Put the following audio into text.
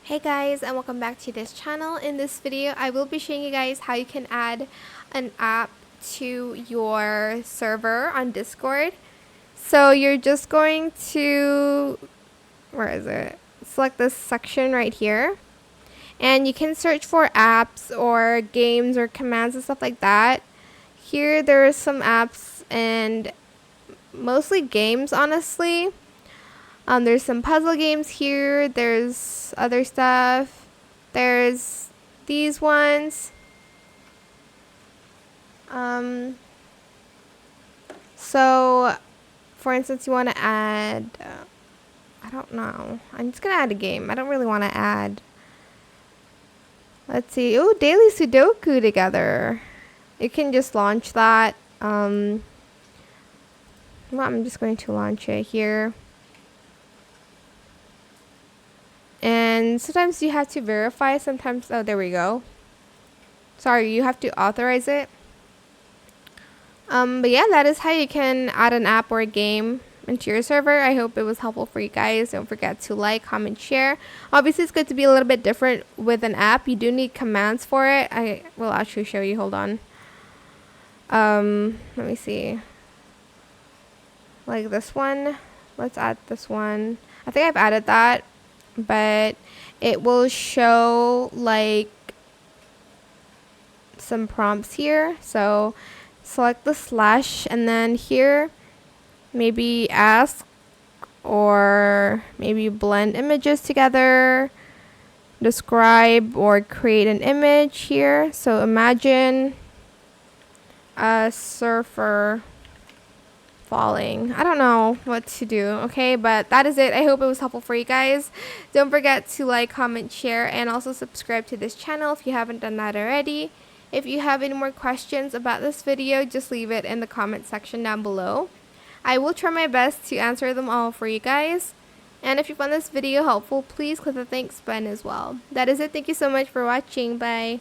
Hey guys, and welcome back to this channel. In this video I will be showing you guys how you can add an app to your server on Discord. So you're just going to, where is it? Select this section right here, and you can search for apps or games or commands and stuff like that. Here there are some apps and mostly games, honestly. There's some puzzle games here. There's other stuff. There's these ones. So, for instance, you want to add, I don't know. I'm just going to add a game. I don't really want to add. Let's see. Oh, Daily Sudoku together. You can just launch that. Well, I'm just going to launch it here. And sometimes you have to verify. Sometimes, oh, there we go. Sorry, you have to authorize it. But yeah, that is how you can add an app or a game into your server. I hope it was helpful for you guys. Don't forget to like, comment, share. Obviously, it's good to be a little bit different with an app. You do need commands for it. I will actually show you. Hold on. Let me see. Like this one. Let's add this one. I think I've added that, but it will show like some prompts here. So select the slash, and then here maybe ask or maybe blend images together, describe or create an image here. So imagine a surfer falling. I don't know what to do, okay, but that is it. I hope it was helpful for you guys. Don't forget to like, comment, share, and also subscribe to this channel if you haven't done that already. If you have any more questions about this video, just leave it in the comment section down below. I will try my best to answer them all for you guys. And if you found this video helpful, please click the thanks button as well. That is it. Thank you so much for watching. Bye.